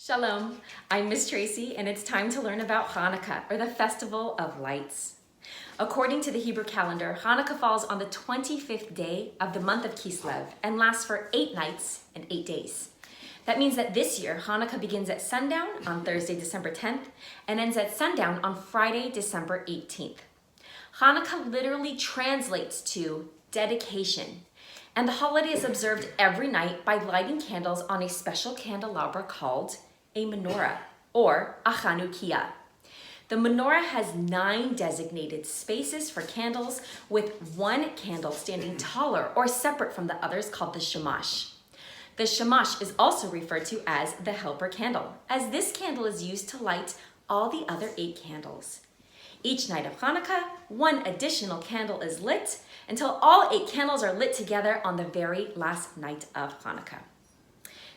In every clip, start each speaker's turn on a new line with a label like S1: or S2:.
S1: Shalom, I'm Miss Tracy, and it's time to learn about Chanukah, or the Festival of Lights. According to the Hebrew calendar, Chanukah falls on the 25th day of the month of Kislev and lasts for 8 nights and 8 days. That means that this year, Chanukah begins at sundown on Thursday, December 10th, and ends at sundown on Friday, December 18th. Chanukah literally translates to dedication, and the holiday is observed every night by lighting candles on a special candelabra called a menorah, or a Chanukah. The menorah has 9 designated spaces for candles, with 1 candle standing taller or separate from the others called the shamash. The shamash is also referred to as the helper candle, as this candle is used to light all the other 8 candles. Each night of Chanukah, 1 additional candle is lit until all 8 candles are lit together on the very last night of Chanukah.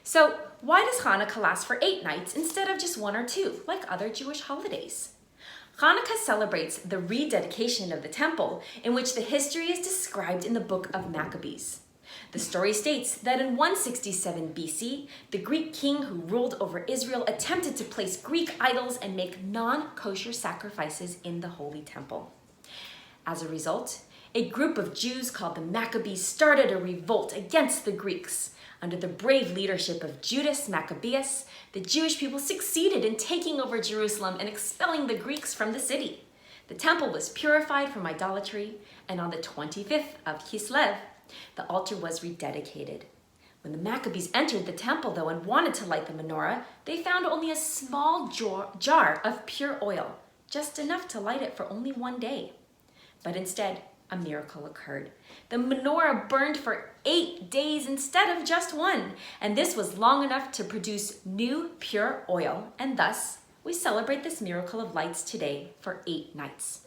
S1: So why does Chanukah last for 8 nights instead of just 1 or 2, like other Jewish holidays? Chanukah celebrates the rededication of the temple, in which the history is described in the book of Maccabees. The story states that in 167 BC, the Greek king who ruled over Israel attempted to place Greek idols and make non-kosher sacrifices in the Holy Temple. As a result, a group of Jews called the Maccabees started a revolt against the Greeks. Under the brave leadership of Judas Maccabeus, the Jewish people succeeded in taking over Jerusalem and expelling the Greeks from the city. The temple was purified from idolatry, and on the 25th of Kislev, the altar was rededicated. When the Maccabees entered the temple, though, and wanted to light the menorah, they found only a small jar of pure oil, just enough to light it for only 1 day. But instead, a miracle occurred. The menorah burned for 8 days instead of just 1, and this was long enough to produce new pure oil, and thus we celebrate this miracle of lights today for 8 nights.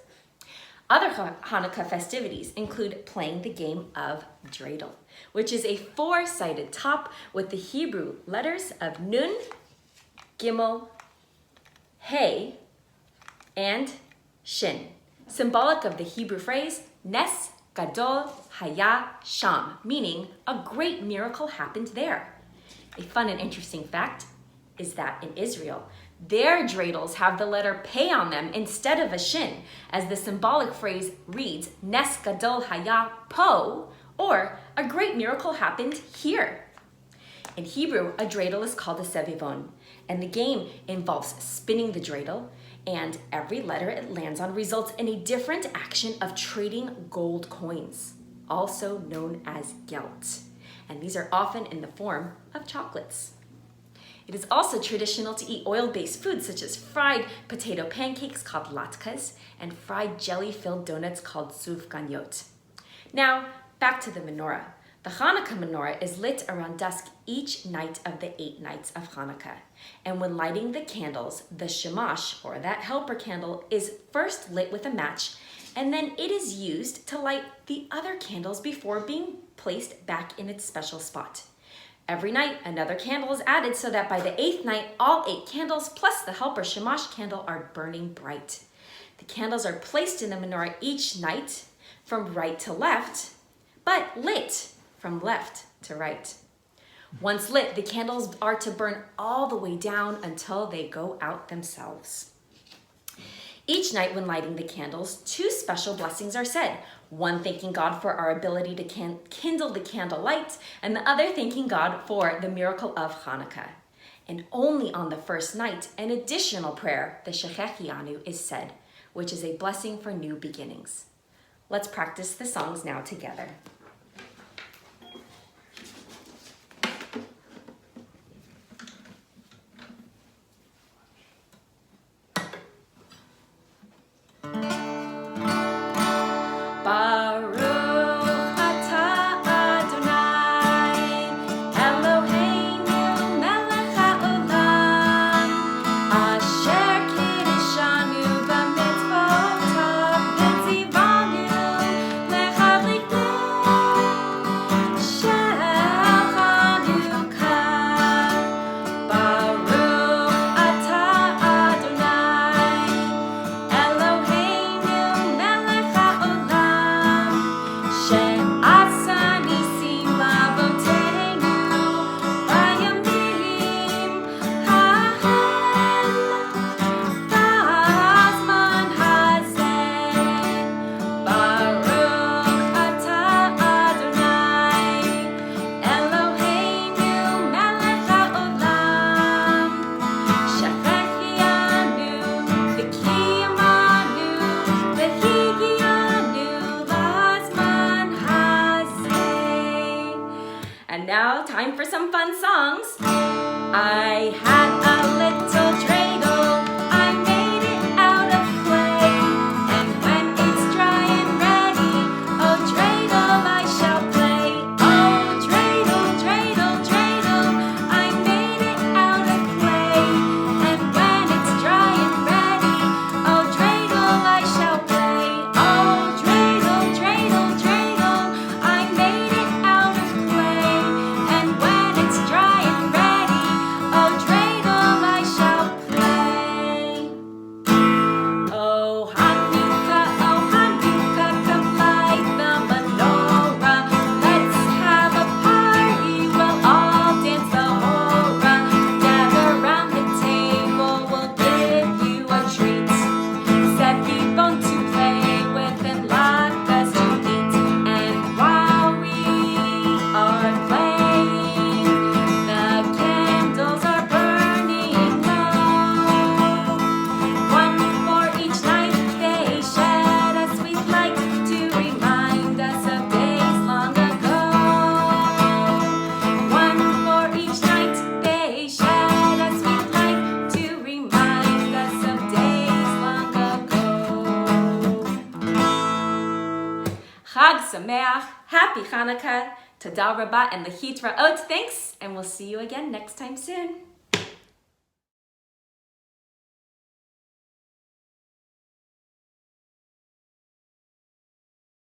S1: Other Hanukkah festivities include playing the game of dreidel, which is a 4-sided top with the Hebrew letters of Nun, Gimel, Hey, and Shin, symbolic of the Hebrew phrase Nes Gadol Haya Sham, meaning a great miracle happened there. A fun and interesting fact is that in Israel, their dreidels have the letter Pei on them instead of a shin, as the symbolic phrase reads Nes Gadol Haya Po, or a great miracle happened here. In Hebrew, a dreidel is called a sevivon, and the game involves spinning the dreidel, and every letter it lands on results in a different action of trading gold coins, also known as Gelt, and these are often in the form of chocolates. It is also traditional to eat oil-based foods such as fried potato pancakes called latkes and fried jelly-filled donuts called sufganiyot. Now, back to the menorah. The Chanukah menorah is lit around dusk each night of the 8 nights of Chanukah. And when lighting the candles, the shamash, or that helper candle, is first lit with a match, and then it is used to light the other candles before being placed back in its special spot. Every night, another candle is added so that by the 8th night, all 8 candles plus the helper shamash candle are burning bright. The candles are placed in the menorah each night from right to left, but lit from left to right. Once lit, the candles are to burn all the way down until they go out themselves. Each night when lighting the candles, 2 special blessings are said. One thanking God for our ability to kindle the candle light, and the other thanking God for the miracle of Chanukah. And only on the first night, an additional prayer, the Shechechianu, is said, which is a blessing for new beginnings. Let's practice the songs now together. Baruch atah Adonai, Eloheinu melech haolam, asher kiddushanu b'mitzvotav v'tzivanu lechadlik And now, time for some fun songs. I had a little dreidel, I made it out of clay. And when it's dry and ready, oh dreidel, I shall play. Oh dreidel, dreidel, dreidel, I made it out of clay. And when it's dry and ready, oh dreidel, I shall play. Oh dreidel, dreidel, dreidel, I made it out of clay. And when it's dry and ready, oh dreidel, I shall play. Oh Chanukah, come light the menorah. Let's have a party, we'll all dance the hora. Gather round the table, we'll give you a treat. Set people to play with and latkes to eat. And while we are playing, the candles are burning low. One for each night they shed a sweet light to remind us of days long ago. One for each night they shed a sweet light to remind us of days long ago. Chag Sameach, Happy Chanukah, Todah Rabbah and Lahit Ra'ot. Thanks, and we'll see you again next time soon.